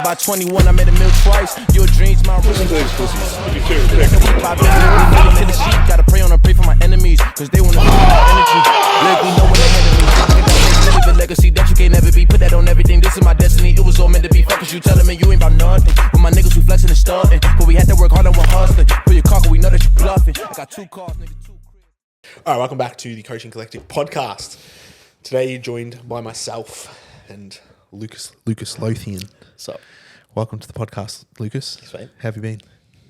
by 21, I made a meal twice. Your dreams, my Listen to these pussies. You too. to the sheep, gotta pray on and pray for my enemies, cause they wanna be my energy. Lyrically know when they head of me. The legacy that you can't never be. Put that on everything, this is my destiny. It was all meant to be. Fuck is you telling me you ain't about nothing. But my niggas, we flexing and starting. But we had to work hard and we're hustling. Put your car, we know that you bluffing. I got 2 cars, nigga, 2 cribs. All right, welcome back to the Coaching Collective podcast. Today you're joined by myself and Lucas Lothian. What's up? Welcome to the podcast, Lucas. Thanks, mate. How have you been?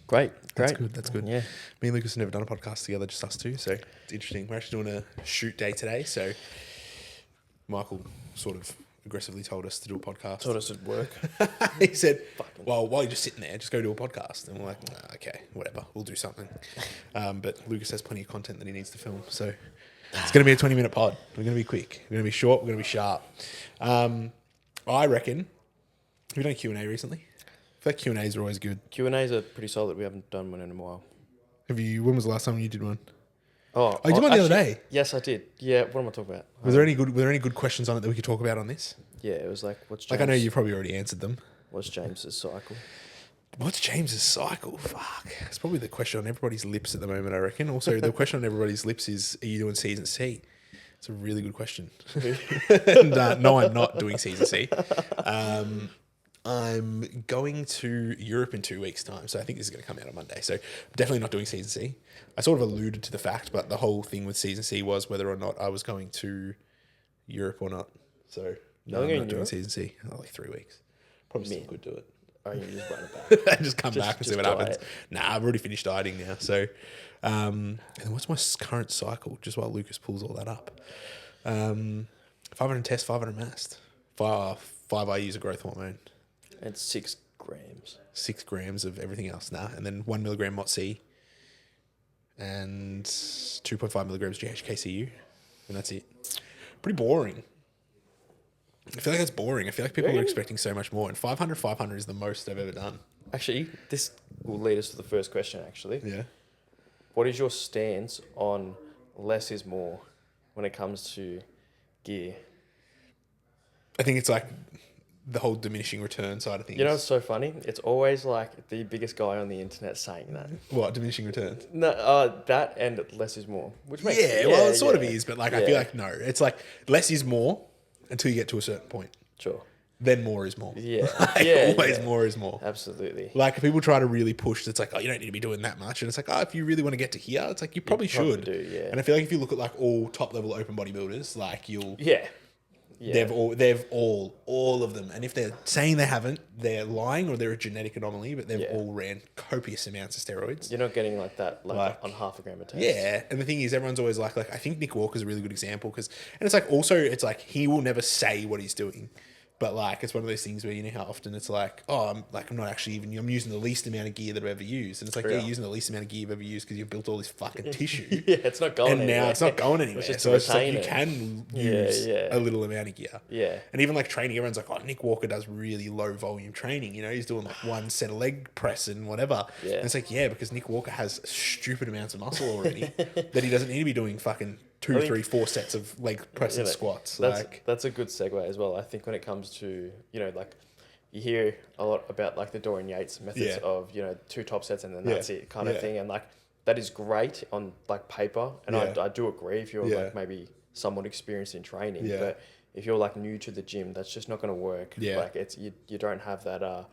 Great. That's good. Yeah. Me and Lucas have never done a podcast together, just us two, so it's interesting. We're actually doing a shoot day today, so Michael sort of aggressively told us to do a podcast. Told us it'd work. He said, well, while you're just sitting there, just go do a podcast. And we're like, nah, okay, whatever, we'll do something. But Lucas has plenty of content that he needs to film, so it's going to be a 20-minute pod. We're going to be quick. We're going to be short. We're going to be sharp. I reckon, have you done Q&A recently? I feel like Q&As are always good. Q&As are pretty solid. We haven't done one in a while. When was the last time you did one? Oh, you did one the other day? Yes, I did. Yeah, what am I talking about? Were there any good questions on it that we could talk about on this? Yeah, it was like, what's James? Like, I know you've probably already answered them. What's James's cycle? What's James's cycle? Fuck. It's probably the question on everybody's lips at the moment, I reckon. Also, the question on everybody's lips is, are you doing season C? It's a really good question. And, no, I'm not doing season C. I'm going to Europe in 2 weeks' time, so I think this is going to come out on Monday. So I'm definitely not doing season C. I sort of alluded to the fact, but the whole thing with season C was whether or not I was going to Europe or not. So no, I'm not doing season C. Like 3 weeks. Probably still could do it. Oh, you just run it back. just come back and see what happens. Nah, I've already finished dieting now. So, and then what's my current cycle? Just while Lucas pulls all that up. 500 test, 500 mast. 5 IUs of growth hormone. And 6 grams. 6 grams of everything else. Nah. And then 1 milligram MOTC. And 2.5 milligrams GHKCU. And that's it. Pretty boring. I feel like that's boring. I feel like people are expecting so much more. And 500 is the most I've ever done. Actually, this will lead us to the first question, actually. Yeah. What is your stance on less is more when it comes to gear? I think it's like the whole diminishing return side of things. You know what's so funny? It's always like the biggest guy on the internet saying that. What, diminishing returns? No, that and less is more. Which makes well, it sort of is, but like I feel like no. It's like less is more until you get to a certain point. Sure. Then more is more. Yeah. Always more is more. Absolutely. Like people try to really push, it's like, oh, you don't need to be doing that much. And it's like, oh, if you really want to get to here, it's like you probably should. Do, yeah. And I feel like if you look at like all top level open bodybuilders, like you'll Yeah. They've all of them. And if they're saying they haven't, they're lying or they're a genetic anomaly, but they've all ran copious amounts of steroids. You're not getting like that like on half a gram of test. Yeah. And the thing is, everyone's always like I think Nick Walker's a really good example and it's like also, it's like he will never say what he's doing. But like, it's one of those things where you know how often it's like, oh, I'm not actually I'm using the least amount of gear that I've ever used. And it's like, you're using the least amount of gear you've ever used because you've built all this fucking tissue. Yeah, it's not going anywhere. And now it's not going anywhere. So it's like you can use a little amount of gear. Yeah. And even like training, everyone's like, oh, Nick Walker does really low volume training. You know, he's doing like one set of leg press and whatever. Yeah. And it's like, yeah, because Nick Walker has stupid amounts of muscle already that he doesn't need to be doing fucking 2, 3, 4 sets of leg press and squats. That's a good segue as well. I think when it comes to, you know, like you hear a lot about like the Dorian Yates methods of, you know, 2 top sets and then that's it kind of thing. And like, that is great on like paper. And I do agree if you're like maybe somewhat experienced in training, but if you're like new to the gym, that's just not going to work. Yeah. Like it's, you don't have that,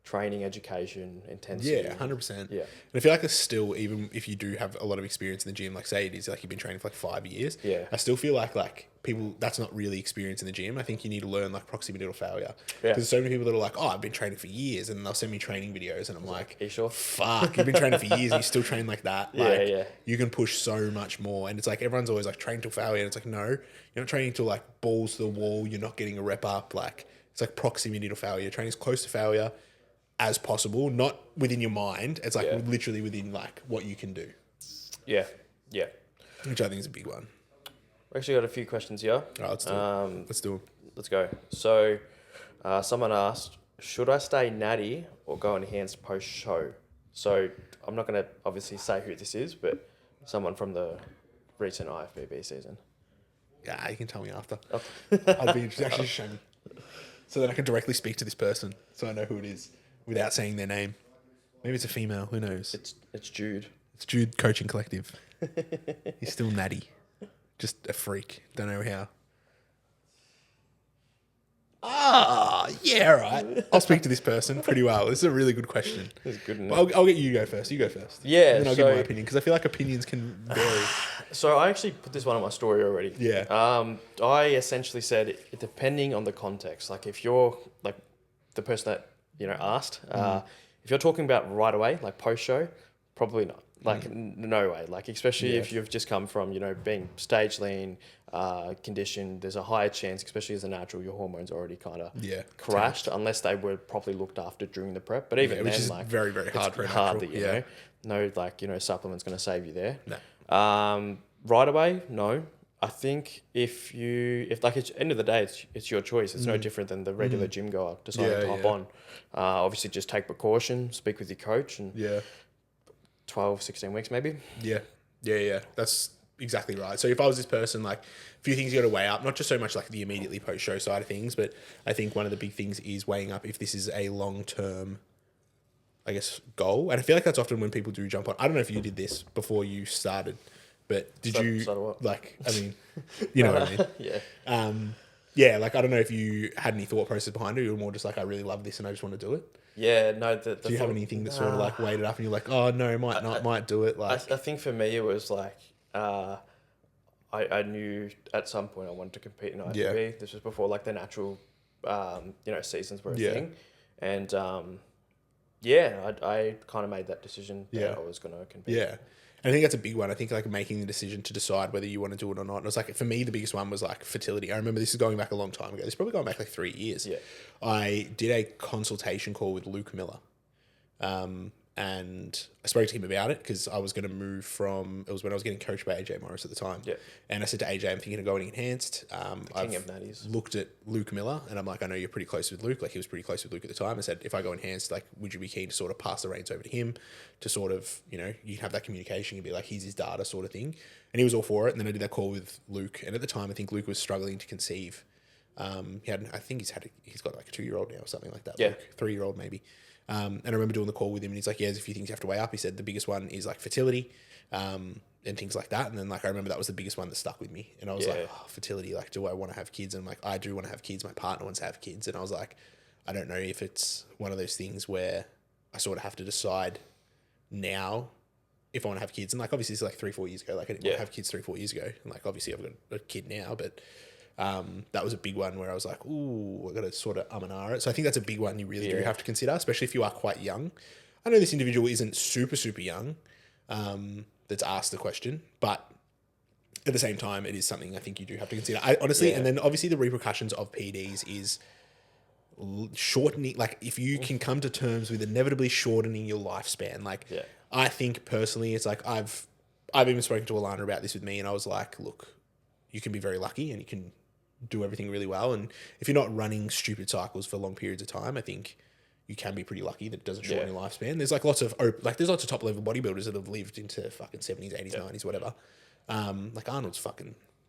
training, education, intensity. Yeah, 100%. Yeah. And I feel like it's still, even if you do have a lot of experience in the gym, like say it is like you've been training for like 5 years. Yeah. I still feel like people, that's not really experience in the gym. I think you need to learn like proximity to failure. Yeah. Because there's so many people that are like, oh, I've been training for years, and they'll send me training videos and I'm like, are you sure? Fuck, you've been training for years and you still train like that. Like, you can push so much more. And it's like, everyone's always like train till failure. And it's like, no, you're not training till like balls to the wall. You're not getting a rep up. Like it's like proximity to failure. Training as close to failure as possible, not within your mind. It's like literally within like what you can do. Yeah. Yeah. Which I think is a big one. We actually got a few questions here. All right, let's do it. Let's do them. Let's go. So someone asked, should I stay natty or go enhanced post-show? So I'm not going to obviously say who this is, but someone from the recent IFBB season. Yeah, you can tell me after. I'd be actually shown. So then I can directly speak to this person, so I know who it is without saying their name. Maybe it's a female. Who knows? It's Jude. It's Jude Coaching Collective. He's still natty, just a freak. Don't know how. Yeah, right. I'll speak to this person pretty well. This is a really good question. It's good enough. Well, I'll get you to go first. You go first. Yeah, And then I'll give my opinion, because I feel like opinions can vary. So I actually put this one on my story already. Yeah. I essentially said, depending on the context, like if you're like the person that, asked, if you're talking about right away, like post-show, probably not. Like, no way. Like, especially if you've just come from, being stage lean, conditioned, there's a higher chance, especially as a natural, your hormones already kind of crashed, unless they were properly looked after during the prep. But even then, which is like, very, very hard for a hard natural. that, no, like, supplement's going to save you there. No. Right away, no. I think if like, it's end of the day, it's your choice. It's no different than the regular gym goer deciding to hop on. Obviously, just take precaution, speak with your coach, and 12, 16 weeks maybe. Yeah. That's exactly right. So if I was this person, like, a few things you got to weigh up, not just so much like the immediately post-show side of things, but I think one of the big things is weighing up if this is a long-term, I guess, goal. And I feel like that's often when people do jump on. I don't know if you did this before you started, but did you, like, I mean, you know what I mean? Yeah. Like, I don't know if you had any thought process behind it. You were more just like, I really love this and I just want to do it. Yeah, no. Do you have anything that sort of like weighed it up and you're like, oh no, might do it? Like, I think for me it was like, I knew at some point I wanted to compete in IFBB. Yeah. This was before like the natural, seasons were a thing, and I kind of made that decision that I was going to compete. Yeah. And I think that's a big one. I think like making the decision to decide whether you want to do it or not. And it was like, for me, the biggest one was like fertility. I remember this is going back a long time ago. This is probably going back like 3 years. Yeah. I did a consultation call with Luke Miller. And I spoke to him about it because I was going to move from, it was when I was getting coached by AJ Morris at the time. Yeah. And I said to AJ, I'm thinking of going enhanced. King of natties. Looked at Luke Miller and I'm like, I know you're pretty close with Luke. Like, he was pretty close with Luke at the time. I said, if I go enhanced, like, would you be keen to sort of pass the reins over to him to sort of, you have that communication, you'd be like, here's his data sort of thing. And he was all for it. And then I did that call with Luke. And at the time, I think Luke was struggling to conceive. He's got like a 2-year-old now or something like that. Yeah. Luke, 3-year-old maybe. And I remember doing the call with him and he's like, yeah, there's a few things you have to weigh up. He said the biggest one is like fertility, and things like that. And then like, I remember that was the biggest one that stuck with me. And I was like, fertility, like, do I want to have kids? And I'm like, I do want to have kids. My partner wants to have kids. And I was like, I don't know if it's one of those things where I sort of have to decide now if I want to have kids. And like, obviously it's like 3-4 years ago. Like, I didn't want to have kids 3-4 years ago. And like, obviously I've got a kid now, but that was a big one where I was like, ooh, I got to sort of and ah it. So I think that's a big one you really do have to consider, especially if you are quite young. I know this individual isn't super, super young that's asked the question, but at the same time, it is something I think you do have to consider. And then obviously the repercussions of PEDs is shortening, like if you can come to terms with inevitably shortening your lifespan. Like, I think personally, it's like I've even spoken to Alana about this with me and I was like, look, you can be very lucky and you can do everything really well. And if you're not running stupid cycles for long periods of time, I think you can be pretty lucky that it doesn't shorten your lifespan. There's like lots of top level bodybuilders that have lived into fucking 70s, 80s, 90s, whatever. Like Arnold's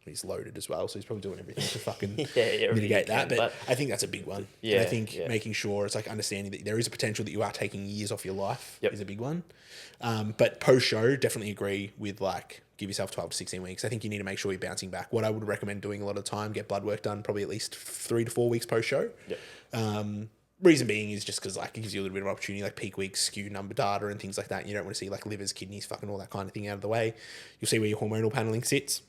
he's loaded as well. So he's probably doing everything to fucking mitigate that. But I think that's a big one. Yeah. And I think making sure it's like understanding that there is a potential that you are taking years off your life is a big one. But post show, definitely agree with like, give yourself 12 to 16 weeks. I think you need to make sure you're bouncing back. What I would recommend doing a lot of the time, get blood work done probably at least 3 to 4 weeks post show. Reason being is just because like it gives you a little bit of opportunity, like peak weeks, skew number data and things like that. You don't want to see like livers, kidneys, fucking all that kind of thing out of the way. You'll see where your hormonal paneling sits.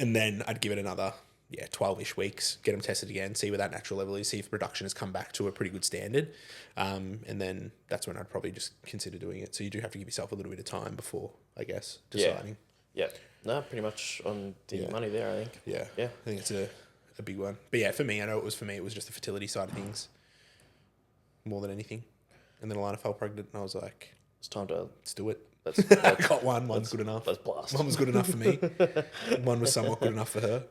And then I'd give it another 12-ish weeks, get them tested again, see where that natural level is, see if production has come back to a pretty good standard. And then that's when I'd probably just consider doing it. So you do have to give yourself a little bit of time before, I guess, deciding. No, pretty much on the money there, I think. Yeah. I think it's a big one. But for me, it was just the fertility side of things more than anything. And then Alana fell pregnant and I was like, it's time to... Let's do it. I got one's good enough. Let's blast. One was good enough for me. One was somewhat good enough for her.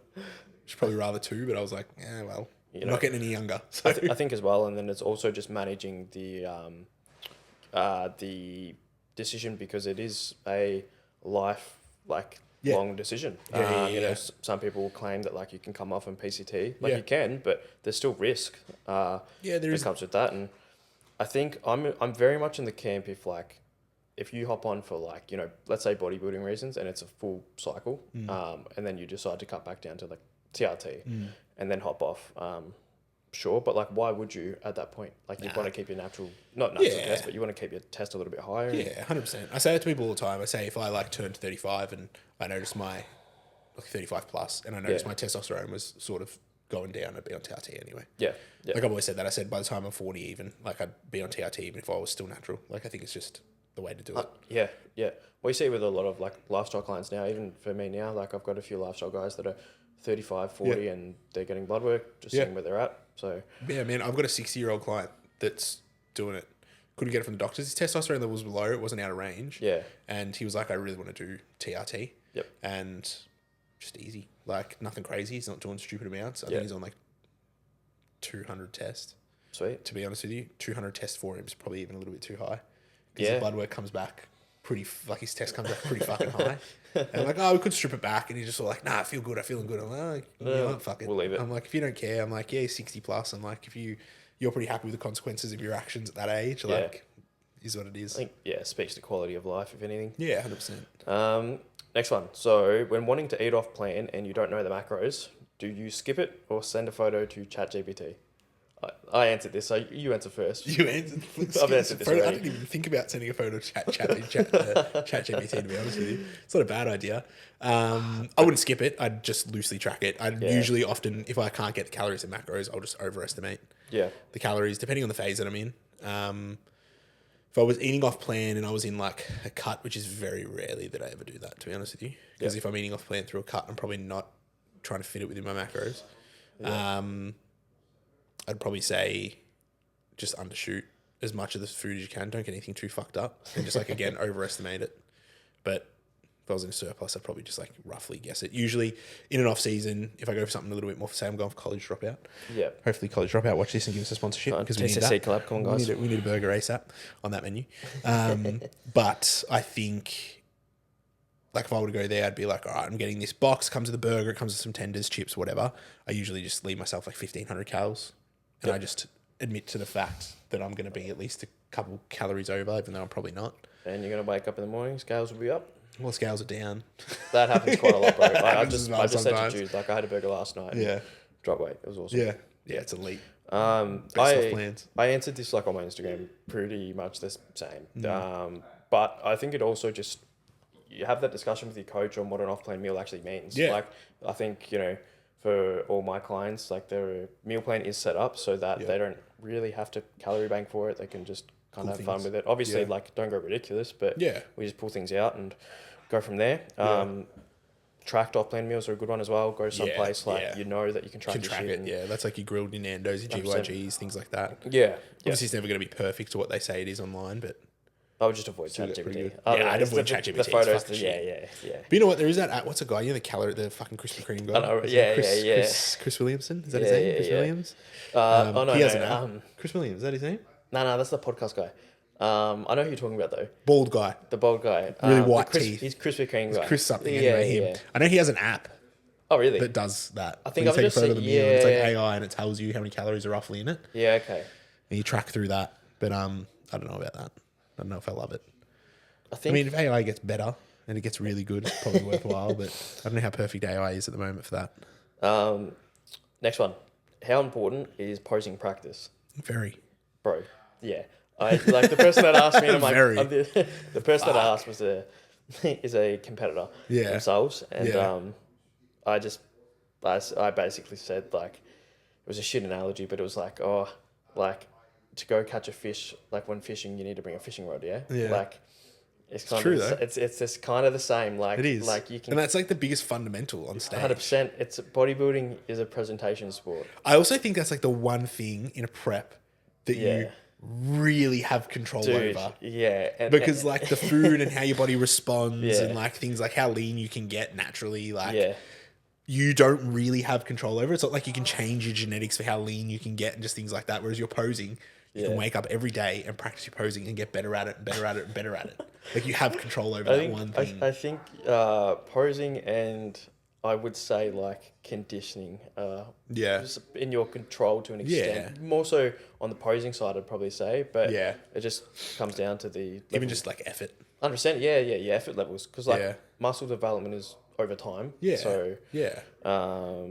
She'd probably rather 2, but I was like, well, I'm not getting any younger. So. I think as well, and then it's also just managing the decision because it is a life, like, long decision. You know, some people claim that like you can come off in PCT, like you can, but there's still risk. That comes with that, and I think I'm very much in the camp if you hop on for like, you know, let's say bodybuilding reasons and it's a full cycle, and then you decide to cut back down to like TRT and then hop off. Sure, but like, why would you at that point? Like, you want to keep your not natural test, but you want to keep your test a little bit higher. Yeah, 100%. I say that to people all the time. I say if I like turned 35 and I noticed my 35 plus, and I noticed my testosterone was sort of going down, I'd be on TRT anyway. Yeah. Like I've always said that. I said by the time I'm 40, even like I'd be on TRT even if I was still natural. Like I think it's just the way to do it. Yeah. Well, you see with a lot of like lifestyle clients now, even for me now, like I've got a few lifestyle guys that are 35, 40, and they're getting blood work, just seeing where they're at. So yeah, man, I've got a 60-year-old client that's doing it. Couldn't get it from the doctors. His testosterone level was low. It wasn't out of range. Yeah. And he was like, I really want to do TRT. Yep. And just easy. Like nothing crazy. He's not doing stupid amounts. I think he's on like 200 tests. Sweet. To be honest with you, 200 tests for him is probably even a little bit too high. Because the blood work comes back his test comes back pretty fucking high. And I'm like, we could strip it back. And he's just all like, nah, I feel good. I'm feeling good. I'm like, you know what, fuck it. We'll leave it. I'm like, if you don't care, I'm like, 60 plus. I'm like, if you're pretty happy with the consequences of your actions at that age, like, is what it is. I think, it speaks to quality of life, if anything. Yeah, 100%. Next one. So when wanting to eat off plan and you don't know the macros, do you skip it or send a photo to ChatGPT? I answered this, so you answer first. You answered. I've answered this already. I didn't even think about sending a photo to ChatGPT, to be honest with you. It's not a bad idea. I wouldn't skip it. I'd just loosely track it. I'd usually often, if I can't get the calories and macros, I'll just overestimate the calories, depending on the phase that I'm in. If I was eating off plan and I was in like a cut, which is very rarely that I ever do that, to be honest with you. Because if I'm eating off plan through a cut, I'm probably not trying to fit it within my macros. I'd probably say just undershoot as much of the food as you can. Don't get anything too fucked up. And just like, again, overestimate it. But if I was in a surplus, I'd probably just like roughly guess it. Usually in an off season, if I go for something a little bit more, say I'm going for college dropout. Yeah. Hopefully college dropout watch this and give us a sponsorship because we need that. Collab, come on, guys. We need a burger ASAP on that menu. But I think like if I were to go there, I'd be like, all right, I'm getting this box, comes with a burger, it comes with some tenders, chips, whatever. I usually just leave myself like 1,500 calories. And I just admit to the fact that I'm going to be at least a couple calories over, even though I'm probably not. And you're going to wake up in the morning, scales will be up. Well, scales are down. That happens quite a lot, bro. I just said to Jude, like I had a burger last night. Yeah. Drop weight. It was awesome. Yeah, it's elite. I answered this like on my Instagram pretty much the same. But I think it also just, you have that discussion with your coach on what an off-plan meal actually means. Yeah. Like I think, you know, for all my clients, like their meal plan is set up so that they don't really have to calorie bank for it. They can just kind of have fun with it. Obviously, like don't go ridiculous, but we just pull things out and go from there. Tracked off-plan meals are a good one as well. Go someplace you know that you can track it. Yeah, that's like your grilled in Nando's, your 100%. GYGs, things like that. Yeah. Obviously, it's never going to be perfect to what they say it is online, but I would just avoid ChatGPT. I'd avoid ChatGPT. The photos, But you know what? There is that. What's a guy? You know, the fucking Krispy Kreme guy. I know. Chris Williamson. Is that his name? Chris Williams. He has an app. Chris Williams. Is that his name? No, that's the podcast guy. I know who you're talking about though. Bald guy. The bald guy. Really white teeth. He's Krispy Kreme guy. Chris something. Anyway, him. Yeah. I know he has an app. Oh really? That does that. I think I've just seen. Yeah. It's like AI and it tells you how many calories are roughly in it. Yeah. Okay. And you track through that, but I don't know about that. I don't know if I love it. I mean, if AI gets better and it gets really good, it's probably worthwhile. But I don't know how perfect AI is at the moment for that. Next one. How important is posing practice? Very. Bro. Yeah. Like the person that asked me, I'm like, the person that asked is a competitor themselves, and I basically said like it was a shit analogy, but it was like to go catch a fish, like when fishing you need to bring a fishing rod, like it's true though. It's just kind of the same, like it is, like you can, and that's like the biggest fundamental on stage. 100%. It's bodybuilding is a presentation sport. I also think that's like the one thing in a prep that you really have control over. Yeah. Because like the food and how your body responds and like things like how lean you can get naturally, like you don't really have control over. It's not like you can change your genetics for how lean you can get and just things like that. Whereas you're posing, you can wake up every day and practice your posing and get better at it and better at it and better at it. Like you have control over that one thing. I think posing and I would say like conditioning. Just in your control to an extent. Yeah. More so on the posing side, I'd probably say. But it just comes down to the level. Even just like effort. 100%. Yeah. Effort levels, because like muscle development is over time. Yeah. So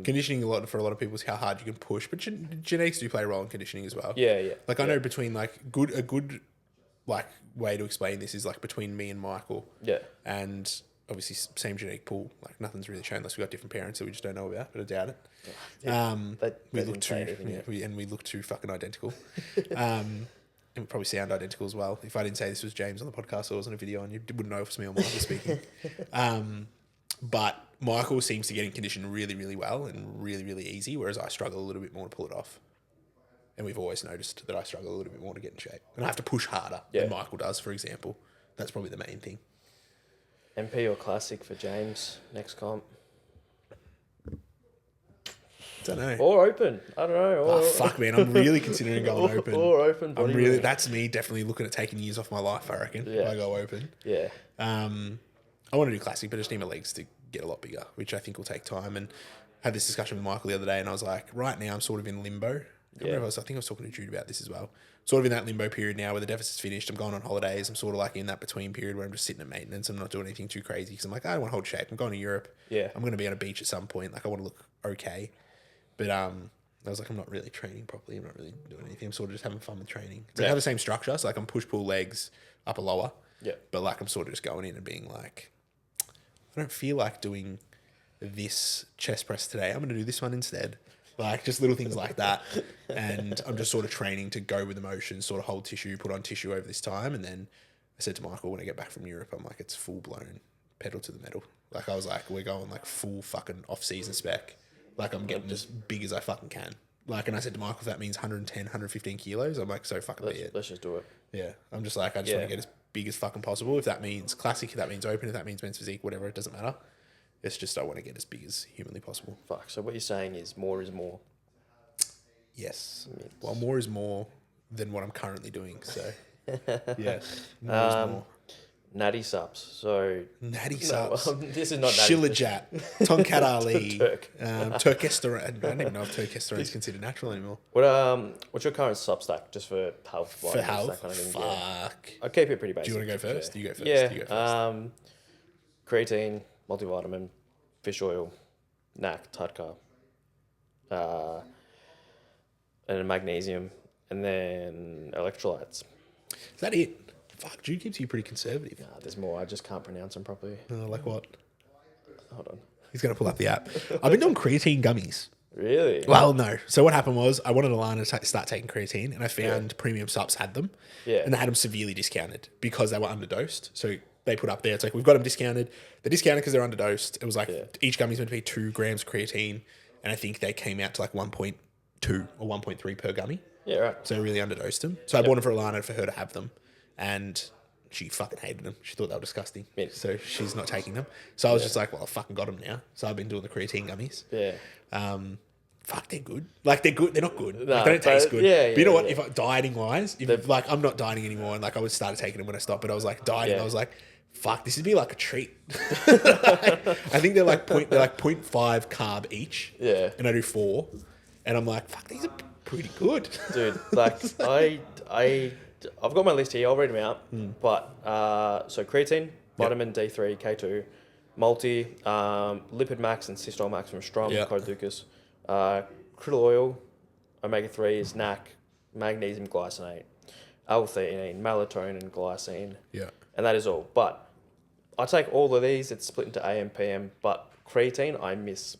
conditioning for a lot of people is how hard you can push, but genetics do play a role in conditioning as well. Yeah. Like I know between like a good like way to explain this is like between me and Michael. Yeah. And obviously same genetic pool. Like nothing's really shown unless we've got different parents that we just don't know about, but I doubt it. We look too fucking identical. And we probably sound identical as well. If I didn't say this was James on the podcast or it was on a video, and you wouldn't know if it's me or Michael speaking. But Michael seems to get in condition really, really well and really, really easy, whereas I struggle a little bit more to pull it off. And we've always noticed that I struggle a little bit more to get in shape. And I have to push harder than Michael does, for example. That's probably the main thing. MP or Classic for James next comp? Don't know. Or open. I don't know. Fuck, man. I'm really considering going open. Or open. That's me definitely looking at taking years off my life, I reckon, if I go open. Yeah. I want to do Classic, but I just need my legs to get a lot bigger, which I think will take time. And I had this discussion with Michael the other day, and I was like, right now I'm sort of in limbo. I think I was talking to Jude about this as well. Sort of in that limbo period now where the deficit's finished. I'm going on holidays. I'm sort of like in that between period where I'm just sitting at maintenance. I'm not doing anything too crazy because I'm like, I don't want to hold shape. I'm going to Europe. Yeah. I'm going to be on a beach at some point. Like I want to look okay. But I was like, I'm not really training properly. I'm not really doing anything. I'm sort of just having fun with training. It's like I have the same structure. So like I'm push, pull, legs, upper, lower. Yeah. But like I'm sort of just going in and being like, I don't feel like doing this chest press today. I'm going to do this one instead. Like just little things like that. And I'm just sort of training to go with the motions, sort of hold tissue, put on tissue over this time. And then I said to Michael, when I get back from Europe, I'm like, it's full blown pedal to the metal. Like I was like, we're going like full fucking off season spec. Like I'm getting as big as I fucking can. Like, and I said to Michael, if that means 110, 115 kilos, I'm like, so fucking be it. Let's just do it. Yeah. I'm just like, I just want to get as big as fucking possible. If that means Classic, if that means open, if that means men's physique, whatever, it doesn't matter. It's just I want to get as big as humanly possible. Fuck. So what you're saying is more is more. Yes. Well, more is more than what I'm currently doing. So, yeah. More is more. Natty Sups. So Natty Sups. This is not Natty. Shilajat. Tonkat Ali. Turk. Turkesterone. I don't even know if Turkesterone is considered natural anymore. What's your current sub stack just for health? For health? That kind of thing? Fuck. I keep it pretty basic. Do you want to go first? You go first. Yeah. You go first. Creatine, multivitamin, fish oil, NAC, Tudcar, and magnesium, and then electrolytes. Is that it? Fuck, Jude keeps you pretty conservative. Nah, there's more. I just can't pronounce them properly. Like what? Hold on. He's going to pull up the app. I've been doing creatine gummies. Really? Well, no. So what happened was I wanted Alana to start taking creatine, and I found Premium Sups had them. Yeah. And they had them severely discounted because they were underdosed. So they put up there, it's like, we've got them discounted. They're discounted because they're underdosed. It was like each gummy's meant to be 2 grams creatine, and I think they came out to like 1.2 or 1.3 per gummy. Yeah, right. So I really underdosed them. So I bought them for Alana for her to have them. And she fucking hated them. She thought they were disgusting. Yeah. So she's not taking them. So I was just like, well, I fucking got them now. So I've been doing the creatine gummies. Yeah. Fuck, they're good. Like, they're good. They're not good. Like, they don't taste good. But you know what? If dieting wise, like, I'm not dieting anymore. And like, I was started taking them when I stopped. But I was like, dieting. I was like, fuck, this would be like a treat. I think they're like 0.5 carb each. Yeah. And I do 4. And I'm like, fuck, these are pretty good. Dude, like, I've got my list here. I'll read them out. But so creatine, vitamin D3, K2, multi, lipid max and cystol max from Strom, Coducus, krill oil, omega 3s, NAC, magnesium glycinate, L-theanine, melatonin, glycine. Yeah. And that is all. But I take all of these. It's split into AM, PM. But creatine, I miss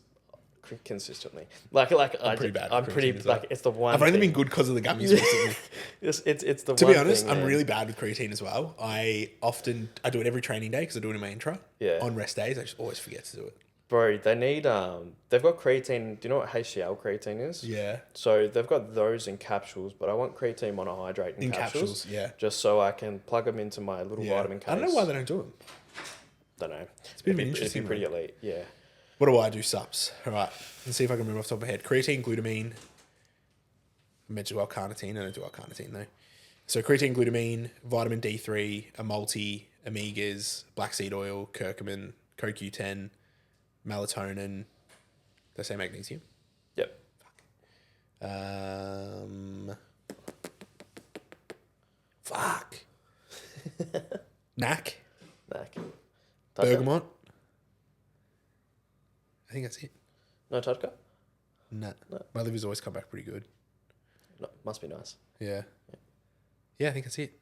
consistently. Like I'm pretty bad. I'm pretty like it's the one. I've only been good because of the gummies recently. It's the. To one be honest, thing, I'm really bad with creatine as well. I do it every training day because I do it in my intra. Yeah. On rest days, I just always forget to do it. Bro, they need they've got creatine. Do you know what HCl creatine is? Yeah. So they've got those in capsules, but I want creatine monohydrate in capsules. Yeah. Just so I can plug them into my little vitamin case. I don't know why they don't do them. Don't know. It's been interesting. It'd be pretty elite. Yeah. What do I do? Sups. All right. Let's see if I can remember off the top of my head. Creatine, glutamine. I mentioned L-carnitine. I don't do L-carnitine though. So creatine, glutamine, vitamin D3, a multi, omegas, black seed oil, curcumin, CoQ10, melatonin. Did I say magnesium? Yep. Fuck. Knack. Bergamot. I think that's it. No Tudka? No. My liver's always come back pretty good. No, must be nice. Yeah. Yeah, I think that's it.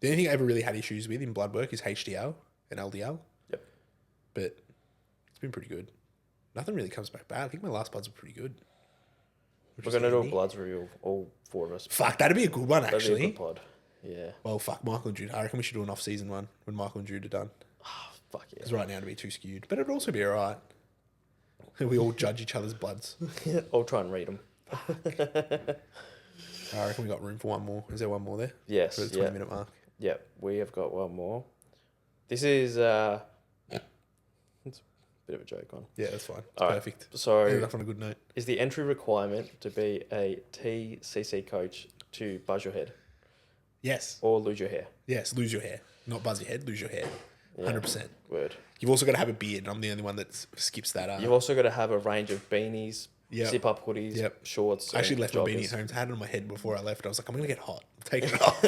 The only thing I ever really had issues with in blood work is HDL and LDL. Yep. But it's been pretty good. Nothing really comes back bad. I think my last bloods were pretty good. We're going to do a bloods review, all 4 of us. Fuck, that'd be a good one, actually. That'd be a good pod. Yeah. Well, fuck, Michael and Jude. I reckon we should do an off-season one when Michael and Jude are done. Oh, fuck yeah. Because right now it'd be too skewed. But it'd also be all right. We all judge each other's bloods. I'll try and read them. I reckon we got room for one more. Is there one more there? Yes. For the 20-minute mark? Yep, we have got one more. This is... It's a bit of a joke one. Yeah, that's fine. It's all perfect. Right. So... Ended off on a good note. Is the entry requirement to be a TCC coach to buzz your head? Yes. Or lose your hair? Yes, lose your hair. Not buzz your head, lose your hair. 100%. Word. You've also got to have a beard, and I'm the only one that skips that up. You've also got to have a range of beanies, zip-up hoodies, shorts. I actually left joggers. my beanie at home. I had it on my head before I left. I was like, I'm going to get hot. I'm taking it off.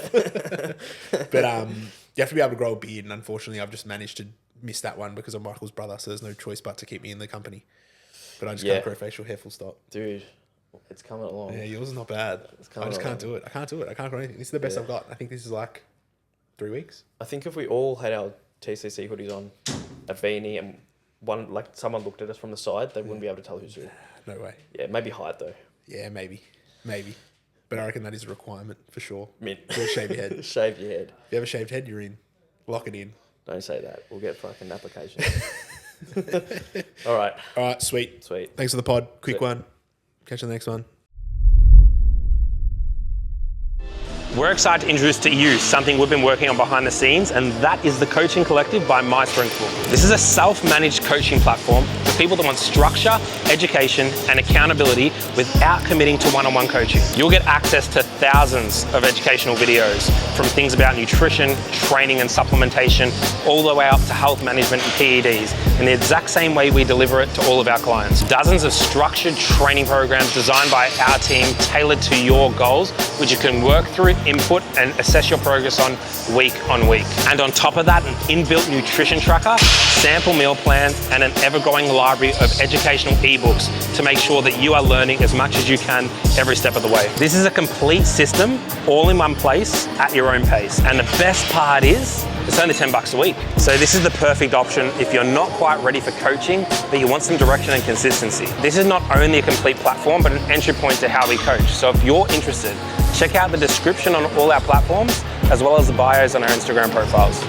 But you have to be able to grow a beard, and unfortunately, I've just managed to miss that one because of Michael's brother, so there's no choice but to keep me in the company. But I just can't grow facial hair full stop. Dude, it's coming along. Yeah, yours is not bad. I just can't do it. I can't do it. I can't grow anything. This is the best I've got. I think this is like 3 weeks. I think if we all had our TCC hoodies on, a beanie, and one like someone looked at us from the side, they wouldn't be able to tell who's who. No way. Yeah, maybe height though. Yeah, maybe. But I reckon that is a requirement for sure. Mint. You'll shave your head. Shave your head. If you have a shaved head, you're in. Lock it in. Don't say that. We'll get fucking applications. All right, sweet. Sweet. Thanks for the pod. Quick one. Catch you on the next one. We're excited to introduce to you something we've been working on behind the scenes, and that is the Coaching Collective by My Sprinkle. This is a self-managed coaching platform for people that want structure, education, and accountability without committing to one-on-one coaching. You'll get access to thousands of educational videos, from things about nutrition, training and supplementation, all the way up to health management and PEDs, in the exact same way we deliver it to all of our clients. Dozens of structured training programs designed by our team, tailored to your goals, which you can work through, input and assess your progress on week. And on top of that, an inbuilt nutrition tracker, sample meal plans, and an ever-growing library of educational ebooks to make sure that you are learning as much as you can every step of the way. This is a complete system, all in one place, at your own pace. And the best part is, it's only $10 a week. So this is the perfect option if you're not quite ready for coaching, but you want some direction and consistency. This is not only a complete platform, but an entry point to how we coach. So if you're interested, check out the description on all our platforms, as well as the bios on our Instagram profiles.